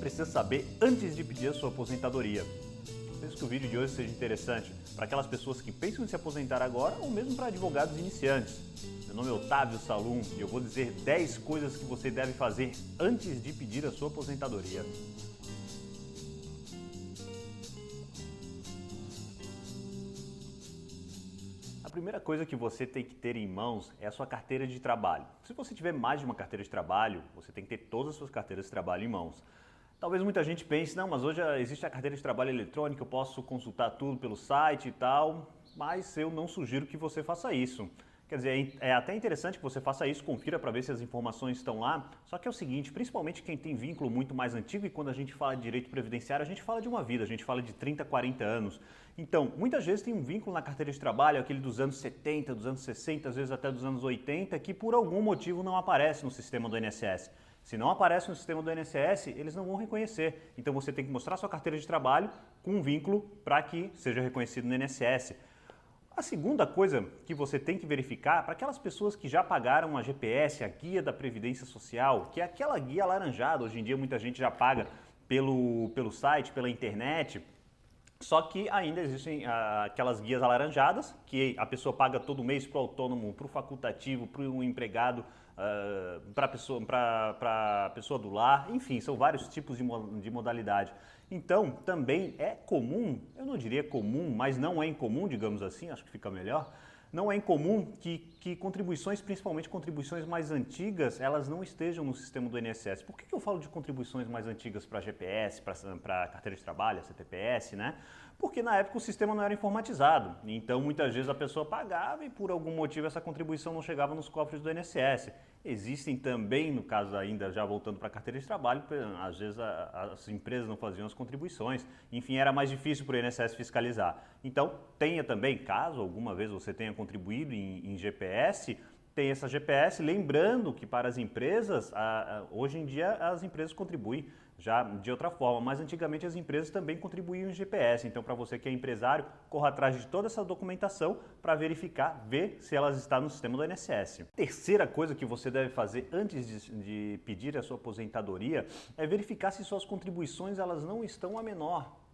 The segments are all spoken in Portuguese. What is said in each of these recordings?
precisa saber antes de pedir a sua aposentadoria? Penso que o vídeo de hoje seja interessante para aquelas pessoas que pensam em se aposentar agora ou mesmo para advogados iniciantes. Meu nome é Otávio Salum e eu vou dizer 10 coisas que você deve fazer antes de pedir a sua aposentadoria. A primeira coisa que você tem que ter em mãos é a sua carteira de trabalho. Se você tiver mais de uma carteira de trabalho, você tem que ter todas as suas carteiras de trabalho em mãos. Talvez muita gente pense, não, mas hoje existe a carteira de trabalho eletrônica, eu posso consultar tudo pelo site e tal, mas eu não sugiro que você faça isso. Quer dizer, é até interessante que você faça isso, confira para ver se as informações estão lá, só que é o seguinte, principalmente quem tem vínculo muito mais antigo, e quando a gente fala de direito previdenciário, a gente fala de uma vida, a gente fala de 30, 40 anos. Então, muitas vezes tem um vínculo na carteira de trabalho, aquele dos anos 70, dos anos 60, às vezes até dos anos 80, que por algum motivo não aparece no sistema do INSS. Se não aparece no sistema do INSS, eles não vão reconhecer. Então você tem que mostrar sua carteira de trabalho com um vínculo para que seja reconhecido no INSS. A segunda coisa que você tem que verificar, para aquelas pessoas que já pagaram a GPS, a Guia da Previdência Social, que é aquela guia alaranjada, hoje em dia muita gente já paga pelo site, pela internet, só que ainda existem aquelas guias alaranjadas, que a pessoa paga todo mês para o autônomo, para o facultativo, para o empregado, para a pessoa do lar, enfim, são vários tipos de modalidade. Então, também é comum, eu não diria comum, mas não é incomum, digamos assim, acho que fica melhor, não é incomum que contribuições, principalmente contribuições mais antigas, elas não estejam no sistema do INSS. Por que eu falo de contribuições mais antigas para GPS, para carteira de trabalho, CTPS, né? Porque na época o sistema não era informatizado, então muitas vezes a pessoa pagava e por algum motivo essa contribuição não chegava nos cofres do INSS. Existem também, no caso ainda já voltando para a carteira de trabalho, às vezes as empresas não faziam as contribuições, enfim, era mais difícil para o INSS fiscalizar. Então tenha também, caso alguma vez você tenha contribuído em GPS, tem essa GPS, lembrando que para as empresas, hoje em dia as empresas contribuem já de outra forma, mas antigamente as empresas também contribuíam em GPS, então para você que é empresário, corra atrás de toda essa documentação para verificar, ver se elas estão no sistema do INSS. Terceira coisa que você deve fazer antes de pedir a sua aposentadoria é verificar se suas contribuições elas não estão a menor.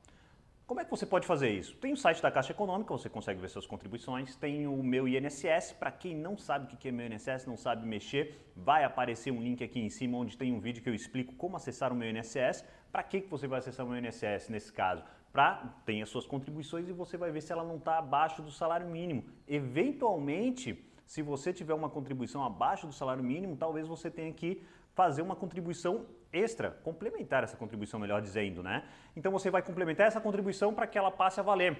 Como é que você pode fazer isso? Tem o site da Caixa Econômica, você consegue ver suas contribuições, tem o Meu INSS, para quem não sabe o que é Meu INSS, não sabe mexer, vai aparecer um link aqui em cima onde tem um vídeo que eu explico como acessar o Meu INSS. Para que você vai acessar o Meu INSS nesse caso? Tem as suas contribuições e você vai ver se ela não está abaixo do salário mínimo. Eventualmente, se você tiver uma contribuição abaixo do salário mínimo, talvez você tenha que fazer uma contribuição extra, complementar essa contribuição, melhor dizendo, né? Então você vai complementar essa contribuição para que ela passe a valer.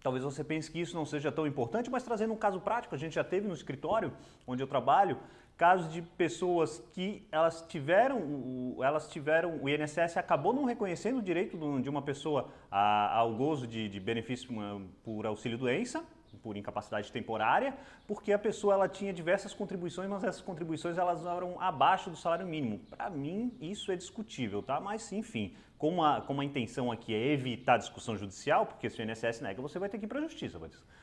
Talvez você pense que isso não seja tão importante, mas trazendo um caso prático, a gente já teve no escritório onde eu trabalho, casos de pessoas que elas tiveram, o INSS acabou não reconhecendo o direito de uma pessoa ao gozo de benefício por auxílio-doença, por incapacidade temporária, porque a pessoa ela tinha diversas contribuições, mas essas contribuições elas eram abaixo do salário mínimo. Para mim, isso é discutível, tá? Mas, enfim, como a intenção aqui é evitar discussão judicial, porque se o INSS nega, você vai ter que ir para a justiça.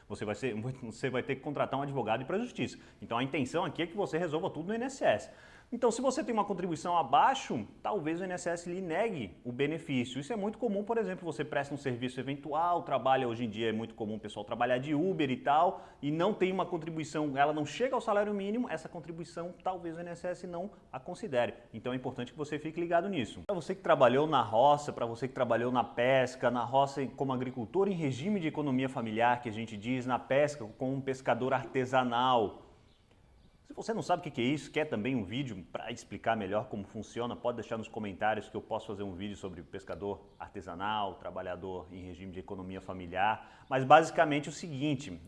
Você vai ter que contratar um advogado e ir para a justiça. Então, a intenção aqui é que você resolva tudo no INSS. Então, se você tem uma contribuição abaixo, talvez o INSS lhe negue o benefício. Isso é muito comum, por exemplo, você presta um serviço eventual, trabalha, hoje em dia é muito comum o pessoal trabalhar de Uber e tal, e não tem uma contribuição, ela não chega ao salário mínimo, essa contribuição talvez o INSS não a considere. Então é importante que você fique ligado nisso. Para você que trabalhou na roça, para você que trabalhou na pesca, na roça como agricultor em regime de economia familiar, que a gente diz, na pesca como um pescador artesanal. Se você não sabe o que é isso, quer também um vídeo para explicar melhor como funciona, pode deixar nos comentários que eu posso fazer um vídeo sobre pescador artesanal, trabalhador em regime de economia familiar. Mas basicamente é o seguinte,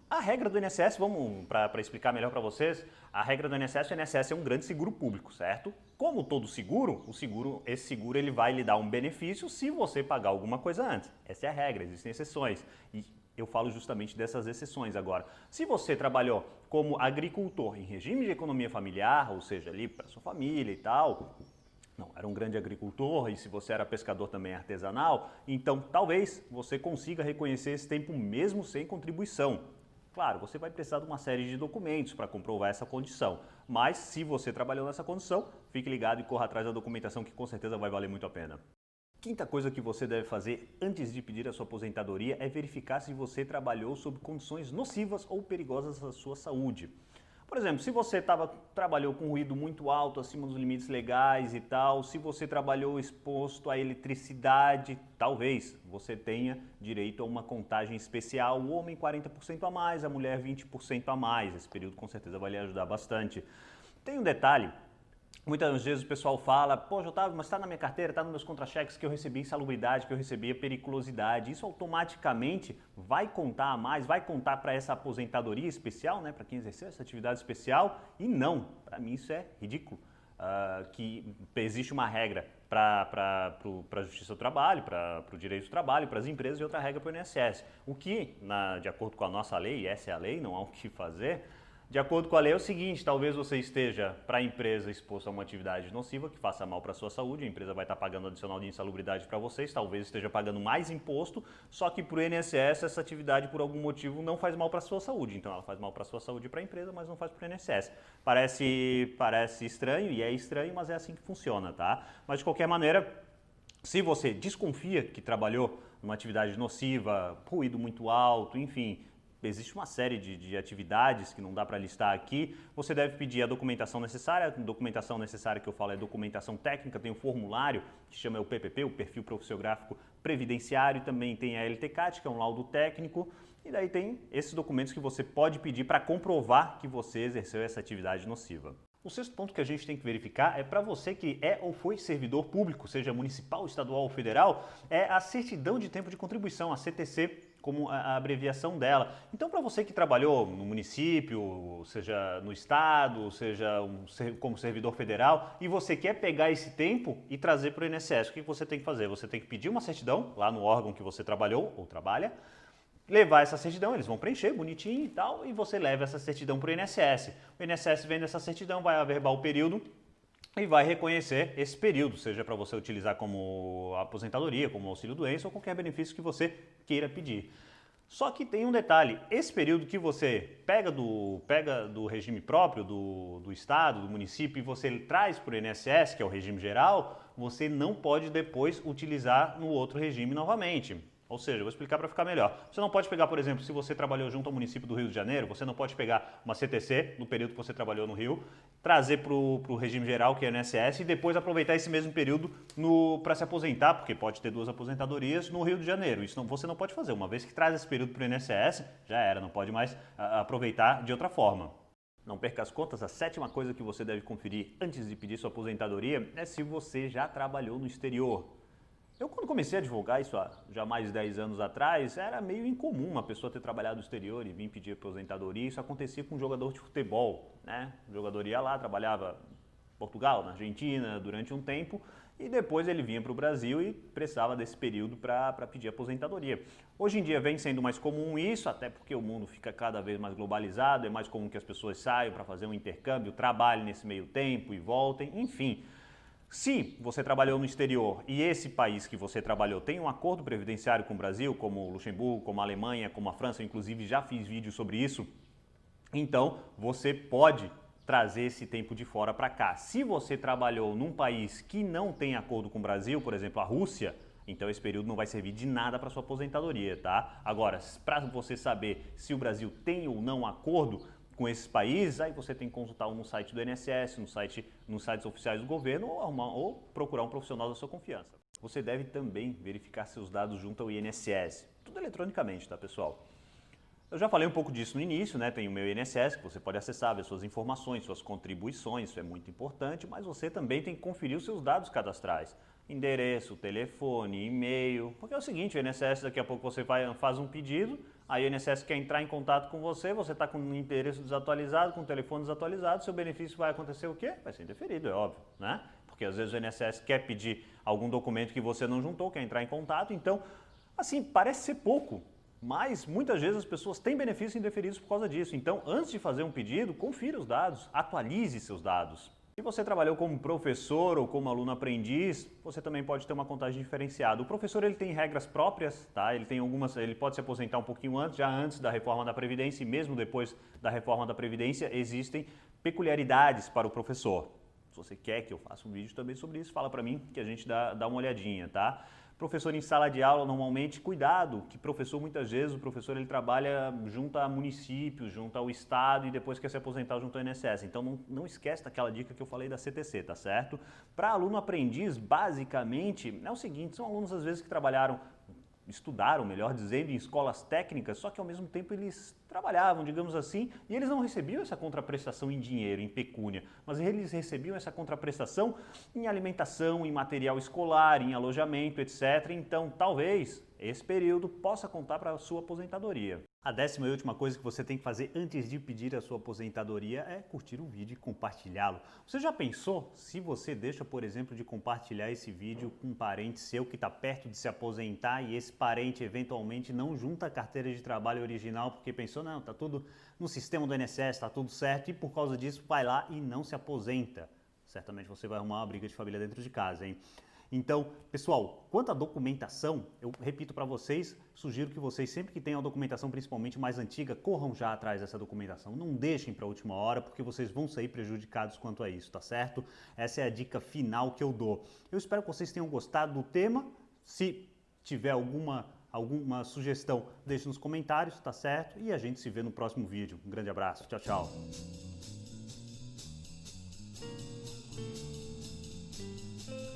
a regra do INSS, vamos para explicar melhor para vocês, a regra do INSS, o INSS é um grande seguro público, certo? Como todo seguro, esse seguro ele vai lhe dar um benefício se você pagar alguma coisa antes. Essa é a regra, existem exceções. Eu falo justamente dessas exceções agora. Se você trabalhou como agricultor em regime de economia familiar, ou seja, ali para sua família e tal, não, era um grande agricultor e se você era pescador também artesanal, então talvez você consiga reconhecer esse tempo mesmo sem contribuição. Claro, você vai precisar de uma série de documentos para comprovar essa condição. Mas se você trabalhou nessa condição, fique ligado e corra atrás da documentação que com certeza vai valer muito a pena. Quinta coisa que você deve fazer antes de pedir a sua aposentadoria é verificar se você trabalhou sob condições nocivas ou perigosas à sua saúde. Por exemplo, se você trabalhou com ruído muito alto, acima dos limites legais e tal, se você trabalhou exposto à eletricidade, talvez você tenha direito a uma contagem especial, o homem 40% a mais, a mulher 20% a mais. Esse período com certeza vai lhe ajudar bastante. Tem um detalhe. Muitas vezes o pessoal fala, poxa, Otávio, mas está na minha carteira, está nos meus contra-cheques que eu recebi insalubridade, que eu recebi periculosidade. Isso automaticamente vai contar a mais, vai contar para essa aposentadoria especial, né, para quem exerceu essa atividade especial? E não, para mim isso é ridículo. Que existe uma regra para a Justiça do Trabalho, para o Direito do Trabalho, para as empresas e outra regra para o INSS. O que, de acordo com a nossa lei, e essa é a lei, não há o que fazer. De acordo com a lei é o seguinte, talvez você esteja para a empresa exposto a uma atividade nociva que faça mal para a sua saúde, a empresa vai estar pagando adicional de insalubridade para vocês, talvez esteja pagando mais imposto, só que para o INSS essa atividade por algum motivo não faz mal para a sua saúde, então ela faz mal para a sua saúde e para a empresa, mas não faz para o INSS. Parece estranho e é estranho, mas é assim que funciona, tá? Mas de qualquer maneira, se você desconfia que trabalhou numa atividade nociva, ruído muito alto, enfim, existe uma série de atividades que não dá para listar aqui, você deve pedir a documentação necessária. A documentação necessária que eu falo é documentação técnica, tem um formulário que chama o PPP, o Perfil Profissiográfico Previdenciário, também tem a LTCAT, que é um laudo técnico, e daí tem esses documentos que você pode pedir para comprovar que você exerceu essa atividade nociva. O sexto ponto que a gente tem que verificar é para você que é ou foi servidor público, seja municipal, estadual ou federal, é a certidão de tempo de contribuição, a CTC, como a abreviação dela. Então, para você que trabalhou no município, seja no estado, seja como servidor federal, e você quer pegar esse tempo e trazer para o INSS, o que você tem que fazer? Você tem que pedir uma certidão lá no órgão que você trabalhou ou trabalha, levar essa certidão, eles vão preencher bonitinho e tal, e você leva essa certidão para o INSS. O INSS vendo essa certidão, vai averbar o período e vai reconhecer esse período, seja para você utilizar como aposentadoria, como auxílio-doença ou qualquer benefício que você queira pedir. Só que tem um detalhe, esse período que você pega do regime próprio do estado, do município, e você traz para o INSS, que é o regime geral, você não pode depois utilizar no outro regime novamente. Ou seja, eu vou explicar para ficar melhor. Você não pode pegar, por exemplo, se você trabalhou junto ao município do Rio de Janeiro, você não pode pegar uma CTC no período que você trabalhou no Rio, trazer para o regime geral, que é o INSS, e depois aproveitar esse mesmo período para se aposentar, porque pode ter duas aposentadorias no Rio de Janeiro. Isso você não pode fazer. Uma vez que traz esse período para o INSS, já era, não pode mais aproveitar de outra forma. Não perca as contas, a sétima coisa que você deve conferir antes de pedir sua aposentadoria é se você já trabalhou no exterior. Eu, quando comecei a advogar, isso há já mais de 10 anos atrás, era meio incomum uma pessoa ter trabalhado no exterior e vir pedir aposentadoria. Isso acontecia com um jogador de futebol, né? O jogador ia lá, trabalhava em Portugal, na Argentina, durante um tempo, e depois ele vinha para o Brasil e precisava desse período para pedir aposentadoria. Hoje em dia vem sendo mais comum isso, até porque o mundo fica cada vez mais globalizado, é mais comum que as pessoas saiam para fazer um intercâmbio, trabalhem nesse meio tempo e voltem, enfim. Se você trabalhou no exterior e esse país que você trabalhou tem um acordo previdenciário com o Brasil, como o Luxemburgo, como a Alemanha, como a França, inclusive já fiz vídeo sobre isso, então você pode trazer esse tempo de fora para cá. Se você trabalhou num país que não tem acordo com o Brasil, por exemplo, a Rússia, então esse período não vai servir de nada para sua aposentadoria, tá? Agora, para você saber se o Brasil tem ou não acordo com esses países, aí você tem que consultar no site do INSS, nos sites oficiais do governo ou procurar um profissional da sua confiança. Você deve também verificar seus dados junto ao INSS, tudo eletronicamente, tá, pessoal? Eu já falei um pouco disso no início, né? Tem o meu INSS, que você pode acessar, ver suas informações, suas contribuições, isso é muito importante, mas você também tem que conferir os seus dados cadastrais. Endereço, telefone, e-mail, porque é o seguinte, o INSS daqui a pouco você faz um pedido, aí o INSS quer entrar em contato com você está com um endereço desatualizado, com um telefone desatualizado, seu benefício vai acontecer o quê? Vai ser indeferido, é óbvio, né? Porque às vezes o INSS quer pedir algum documento que você não juntou, quer entrar em contato, então, assim, parece ser pouco, mas muitas vezes as pessoas têm benefícios indeferidos por causa disso. Então, antes de fazer um pedido, confira os dados, atualize seus dados. Se você trabalhou como professor ou como aluno aprendiz, você também pode ter uma contagem diferenciada. O professor ele tem regras próprias, tá? Ele pode se aposentar um pouquinho antes, já antes da reforma da Previdência e mesmo depois da reforma da Previdência existem peculiaridades para o professor. Se você quer que eu faça um vídeo também sobre isso, fala para mim que a gente dá uma olhadinha, tá? Professor em sala de aula, normalmente, cuidado, que professor, muitas vezes, o professor ele trabalha junto a municípios, junto ao estado e depois quer se aposentar junto ao INSS. Então, não esquece daquela dica que eu falei da CTC, tá certo? Para aluno aprendiz, basicamente, é o seguinte, são alunos, às vezes, que estudaram, melhor dizendo, em escolas técnicas, só que ao mesmo tempo eles trabalhavam, digamos assim, e eles não recebiam essa contraprestação em dinheiro, em pecúnia, mas eles recebiam essa contraprestação em alimentação, em material escolar, em alojamento, etc. Então, talvez esse período possa contar para a sua aposentadoria. A 10ª e última coisa que você tem que fazer antes de pedir a sua aposentadoria é curtir o vídeo e compartilhá-lo. Você já pensou se você deixa, por exemplo, de compartilhar esse vídeo com um parente seu que está perto de se aposentar e esse parente eventualmente não junta a carteira de trabalho original porque pensou, não, está tudo no sistema do INSS, está tudo certo e por causa disso vai lá e não se aposenta. Certamente você vai arrumar uma briga de família dentro de casa, hein? Então, pessoal, quanto à documentação, eu repito para vocês, sugiro que vocês, sempre que tenham a documentação principalmente mais antiga, corram já atrás dessa documentação. Não deixem para a última hora, porque vocês vão sair prejudicados quanto a isso, tá certo? Essa é a dica final que eu dou. Eu espero que vocês tenham gostado do tema. Se tiver alguma sugestão, deixe nos comentários, tá certo? E a gente se vê no próximo vídeo. Um grande abraço. Tchau, tchau.